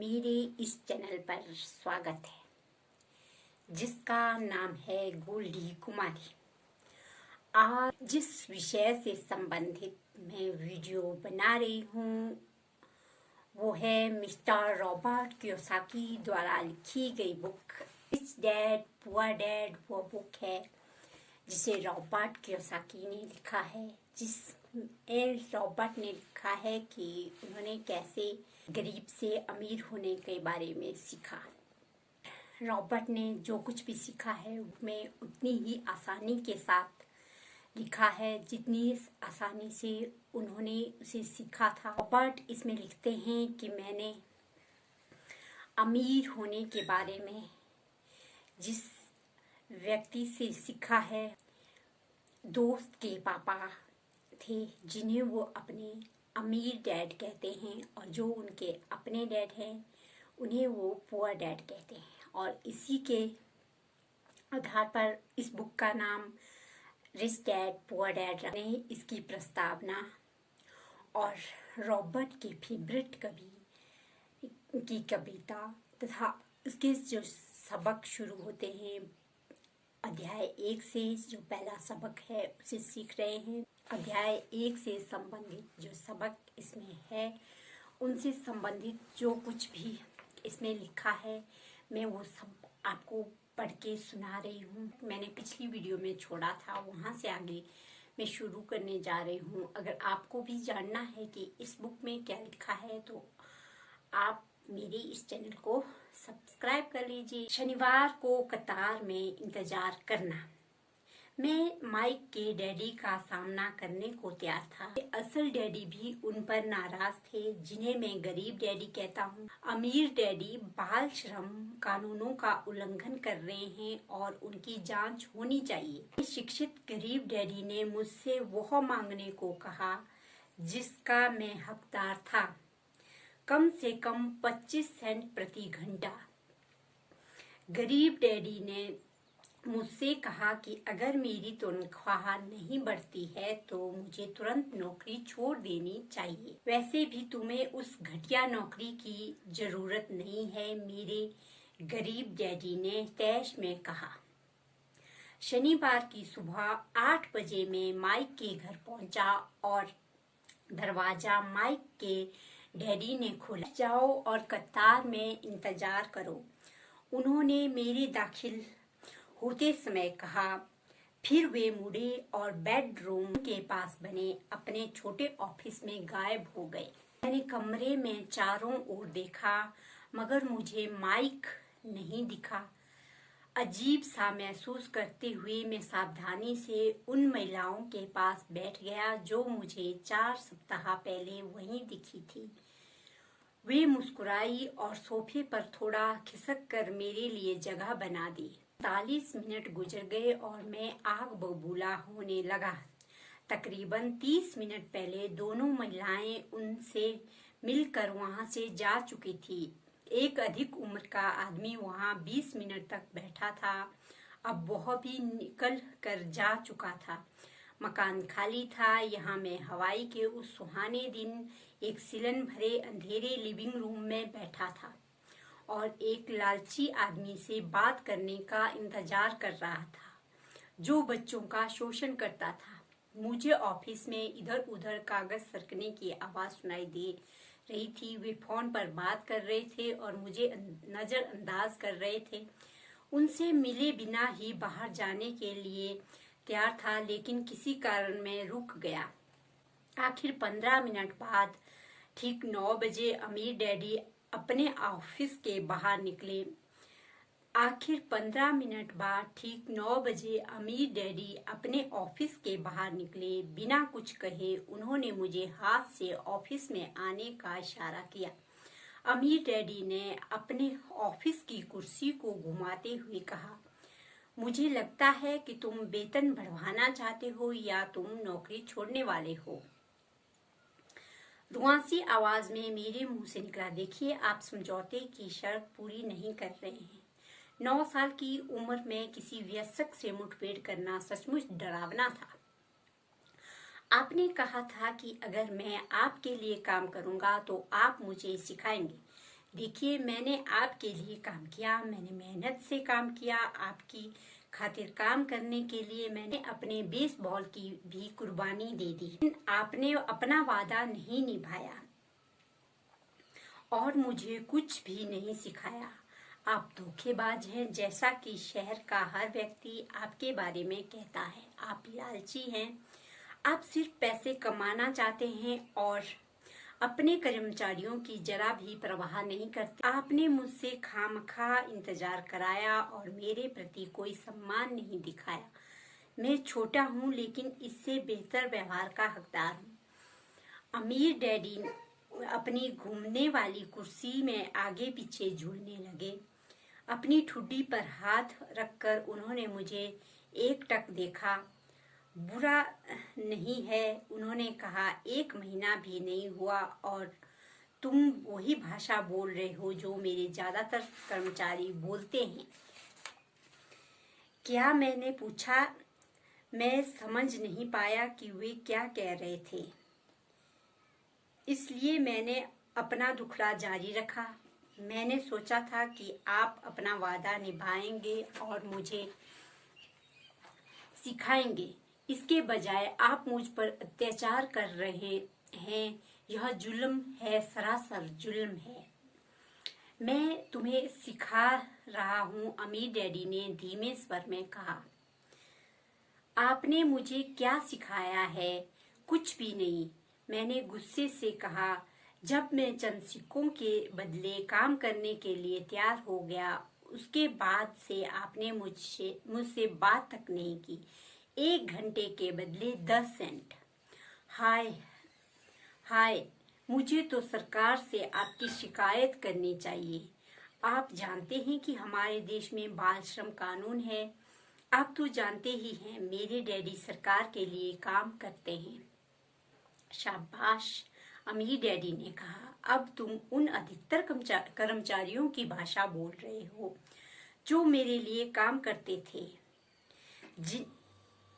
मेरे इस चैनल पर स्वागत है जिसका नाम है गोल्डी कुमारी। आज जिस विषय से संबंधित मैं वीडियो बना रही हूँ वो है मिस्टर रॉबर्ट कियोसाकी द्वारा लिखी गई book rich dad poor dad. वो बुक है जिसे रॉबर्ट कियोसाकी ने लिखा है, रॉबर्ट ने लिखा है कि उन्होंने कैसे गरीब से अमीर होने के बारे में सीखा। रॉबर्ट ने जो कुछ भी सीखा है उसमें उतनी ही आसानी के साथ लिखा है जितनी आसानी से उन्होंने उसे सीखा था। रॉबर्ट इसमें लिखते हैं कि मैंने अमीर होने के बारे में जिस व्यक्ति से सीखा है, दोस्त के पापा थे जिन्हें वो अपने अमीर डैड कहते हैं और जो उनके अपने डैड हैं उन्हें वो पुअर डैड कहते हैं। और इसी के आधार पर इस बुक का नाम रिच डैड पुअर डैड रखने इसकी प्रस्तावना। और रॉबर्ट के फेवरेट कवि की कविता तथा उसके जो सबक शुरू होते हैं अध्याय 1 से, जो पहला सबक है उसे सीख रहे हैं। अध्याय 1 से संबंधित जो सबक इसमें है उनसे संबंधित जो कुछ भी इसमें लिखा है मैं वो सब आपको पढ़ के सुना रही हूँ। मैंने पिछली वीडियो में छोड़ा था, वहाँ से आगे मैं शुरू करने जा रही हूँ। अगर आपको भी जानना है कि इस बुक में क्या लिखा है तो आप मेरे इस चैनल को सब्सक्राइब कर लीजिए। शनिवार को कतार में इंतजार करना। मैं माइक के डैडी का सामना करने को तैयार था। असल डैडी भी उन पर नाराज थे जिन्हें मैं गरीब डैडी कहता हूँ। अमीर डैडी बाल श्रम कानूनों का उल्लंघन कर रहे हैं और उनकी जांच होनी चाहिए। शिक्षित गरीब डैडी ने मुझसे वह मांगने को कहा जिसका मैं हकदार था, कम से कम 25 सेंट प्रति घंटा। गरीब डैडी ने मुझसे कहा कि अगर मेरी तनख्वाह नहीं बढ़ती है तो मुझे तुरंत नौकरी छोड़ देनी चाहिए। वैसे भी तुम्हें उस घटिया नौकरी की जरूरत नहीं है, मेरे गरीब डैडी ने तैश में कहा। शनिवार की सुबह 8 बजे मैं माइक के घर पहुंचा और दरवाजा माइक के डैडी ने खोला। जाओ और कतार में इंतजार करो, उन्होंने मेरे दाखिल होते समय कहा। फिर वे मुड़े और बेडरूम के पास बने अपने छोटे ऑफिस में गायब हो गए। मैंने कमरे में चारों ओर देखा मगर मुझे माइक नहीं दिखा। अजीब सा महसूस करते हुए मैं सावधानी से उन महिलाओं के पास बैठ गया जो मुझे 4 सप्ताह पहले वहीं दिखी थी। वे मुस्कुराई और सोफे पर थोड़ा खिसक कर मेरे लिए जगह बना दी। 40 मिनट गुजर गए और मैं आग बबूला होने लगा। तकरीबन 30 मिनट पहले दोनों महिलाएं उनसे मिलकर वहां से जा चुकी थी। एक अधिक उम्र का आदमी वहां 20 मिनट तक बैठा था, अब वह भी निकल कर जा चुका था। मकान खाली था। यहाँ मैं हवाई के उस सुहाने दिन एक सिलन भरे अंधेरे लिविंग रूम में बैठा था और एक लालची आदमी से बात करने का इंतजार कर रहा था जो बच्चों का शोषण करता था। मुझे ऑफिस में इधर उधर कागज सरकने की आवाज सुनाई दे रही थी। वे फोन पर बात कर रहे थे और मुझे नजरअंदाज कर रहे थे। उनसे मिले बिना ही बाहर जाने के लिए तैयार था लेकिन किसी कारण में रुक गया। आखिर 15 मिनट बाद ठीक 9 बजे अमीर डैडी अपने ऑफिस के बाहर निकले। आखिर 15 मिनट बाद ठीक 9 बजे अमीर डैडी अपने ऑफिस के बाहर निकले। बिना कुछ कहे उन्होंने मुझे हाथ से ऑफिस में आने का इशारा किया। अमीर डैडी ने अपने ऑफिस की कुर्सी को घुमाते हुए कहा, मुझे लगता है कि तुम वेतन बढ़वाना चाहते हो या तुम नौकरी छोड़ने वाले हो। रुआसी आवाज में मेरे मुंह से निकला, देखिए आप समझौते की शर्त पूरी नहीं कर रहे हैं। 9 साल की उम्र में किसी वयस्क से मुठभेड़ करना सचमुच डरावना था। आपने कहा था कि अगर मैं आपके लिए काम करूंगा तो आप मुझे सिखाएंगे। देखिए, मैंने आपके लिए काम किया, मैंने मेहनत से काम किया, आपकी खातिर काम करने के लिए मैंने अपने बेसबॉल की भी कुर्बानी दे दी। लेकिन आपने अपना वादा नहीं निभाया और मुझे कुछ भी नहीं सिखाया। आप धोखेबाज हैं, जैसा कि शहर का हर व्यक्ति आपके बारे में कहता है। आप लालची हैं, आप सिर्फ पैसे कमाना चाहते हैं और अपने कर्मचारियों की जरा भी परवाह नहीं करते। आपने मुझसे खामखा इंतजार कराया और मेरे प्रति कोई सम्मान नहीं दिखाया। मैं छोटा हूँ, लेकिन इससे बेहतर व्यवहार का हकदार हूँ। अमीर डैडी अपनी घूमने वाली कुर्सी में आगे पीछे झूलने लगे। अपनी ठुड्डी पर हाथ रखकर उन्होंने मुझे एकटक देखा। बुरा नहीं है, उन्होंने कहा, 1 महीना भी नहीं हुआ और तुम वही भाषा बोल रहे हो जो मेरे ज्यादातर कर्मचारी बोलते हैं। क्या? मैंने पूछा। मैं समझ नहीं पाया कि वे क्या कह रहे थे, इसलिए मैंने अपना दुखड़ा जारी रखा। मैंने सोचा था कि आप अपना वादा निभाएंगे और मुझे सिखाएंगे। इसके बजाय आप मुझ पर अत्याचार कर रहे हैं। यह जुल्म है, सरासर जुल्म है। मैं तुम्हें सिखा रहा हूँ, अमीर डैडी ने धीमे स्वर में कहा। आपने मुझे क्या सिखाया है? कुछ भी नहीं, मैंने गुस्से से कहा। जब मैं चंद सिक्कों के बदले काम करने के लिए तैयार हो गया, उसके बाद से आपने मुझसे बात तक नहीं की। 1 घंटे के बदले 10 सेंट। हाय हाय, मुझे तो सरकार से आपकी शिकायत करनी चाहिए। आप जानते हैं कि हमारे देश में बाल श्रम कानून है। आप तो जानते ही हैं, मेरे डैडी सरकार के लिए काम करते हैं। शाबाश, अमीर डैडी ने कहा। अब तुम उन अधिकतर कर्मचारियों की भाषा बोल रहे हो जो मेरे लिए काम करते थे।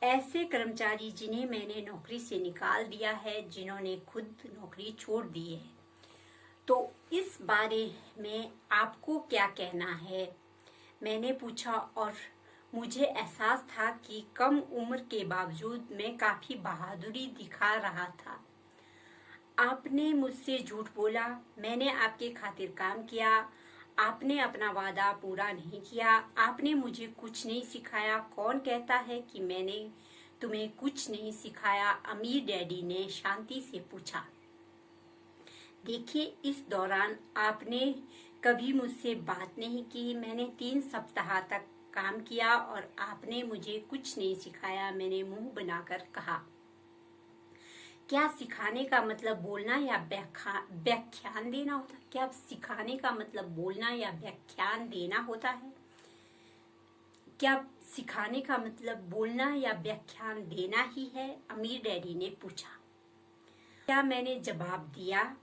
ऐसे कर्मचारी जिन्हें मैंने नौकरी से निकाल दिया है, जिन्होंने खुद नौकरी छोड़ दी है। तो इस बारे में आपको क्या कहना है? मैंने पूछा और मुझे एहसास था कि कम उम्र के बावजूद मैं काफी बहादुरी दिखा रहा था। आपने मुझसे झूठ बोला, मैंने आपके खातिर काम किया, आपने अपना वादा पूरा नहीं किया, आपने मुझे कुछ नहीं सिखाया। कौन कहता है कि मैंने तुम्हें कुछ नहीं सिखाया? अमीर डैडी ने शांति से पूछा। देखिए, इस दौरान आपने कभी मुझसे बात नहीं की। मैंने 3 सप्ताह तक काम किया और आपने मुझे कुछ नहीं सिखाया। मैंने मुंह बनाकर कहा। क्या सिखाने का मतलब बोलना या व्याख्यान देना होता है? क्या सिखाने का मतलब बोलना या व्याख्यान देना होता है? क्या सिखाने का मतलब बोलना या व्याख्यान देना ही है? अमीर डैडी ने पूछा। क्या मैंने जवाब दिया?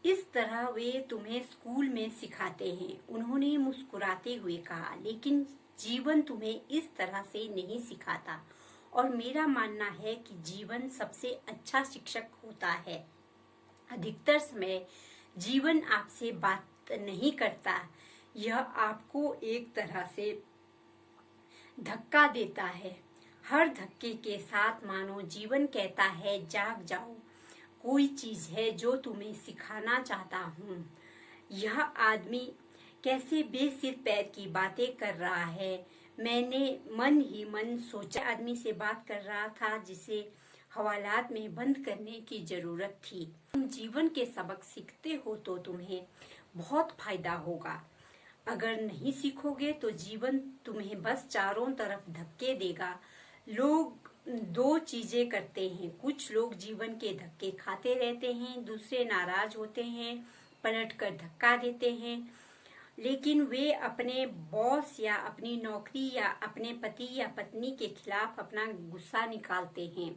इस तरह वे तुम्हें स्कूल में सिखाते हैं, उन्होंने मुस्कुराते हुए कहा। लेकिन जीवन तुम्हें इस तरह से नहीं सिखाता और मेरा मानना है कि जीवन सबसे अच्छा शिक्षक होता है। अधिकतर समय जीवन आपसे बात नहीं करता, यह आपको एक तरह से धक्का देता है। हर धक्के के साथ मानो जीवन कहता है, जाग जाओ, कोई चीज है जो तुम्हें सिखाना चाहता हूँ। यह आदमी कैसे बेसिर पैर की बातें कर रहा है। मैंने मन ही मन सोचा, आदमी से बात कर रहा था जिसे हवालात में बंद करने की जरूरत थी। तुम जीवन के सबक सीखते हो तो तुम्हें बहुत फायदा होगा। अगर नहीं सीखोगे तो जीवन तुम्हें बस चारों तरफ धक्के देगा। लोग 2 चीजें करते हैं। कुछ लोग जीवन के धक्के खाते रहते हैं, दूसरे नाराज होते हैं, पलटकर धक्का देते हैं, लेकिन वे अपने बॉस या अपनी नौकरी या अपने पति या पत्नी के खिलाफ अपना गुस्सा निकालते हैं।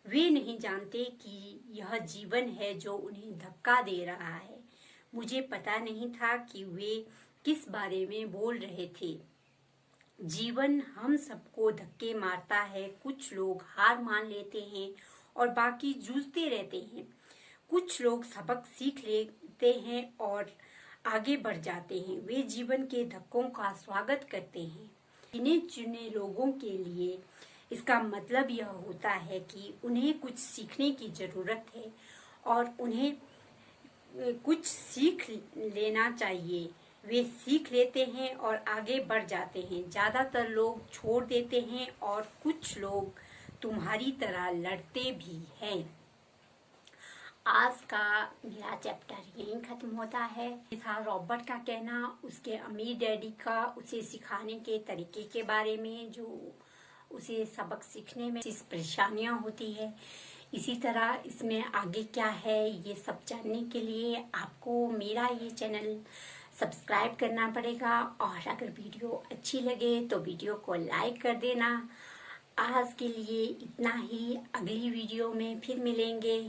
वे नहीं जानते कि यह जीवन है जो उन्हें धक्का दे रहा है। मुझे पता नहीं था कि वे किस बारे में बोल रहे थे। जीवन हम सबको धक्के मारता है। कुछ लोग हार मान लेते हैं और बाकी जूझते रहते हैं। कुछ लोग सबक सीख लेते लड़ते हैं और आगे बढ़ जाते हैं। वे जीवन के धक्कों का स्वागत करते हैं। गिने चुने लोगों के लिए इसका मतलब यह होता है कि उन्हें कुछ सीखने की जरूरत है और उन्हें कुछ सीख लेना चाहिए। वे सीख लेते हैं और आगे बढ़ जाते हैं। ज्यादातर लोग छोड़ देते हैं और कुछ लोग तुम्हारी तरह लड़ते भी हैं। आज का मेरा चैप्टर यहीं खत्म होता है। ये था रॉबर्ट का कहना उसके अमीर डैडी का उसे सिखाने के तरीके के बारे में, जो उसे सबक सीखने में जिस परेशानियां होती है। इसी तरह इसमें आगे क्या है ये सब जानने के लिए आपको मेरा ये चैनल सब्सक्राइब करना पड़ेगा। और अगर वीडियो अच्छी लगे तो वीडियो को लाइक कर देना। आज के लिए इतना ही। अगली वीडियो में फिर मिलेंगे।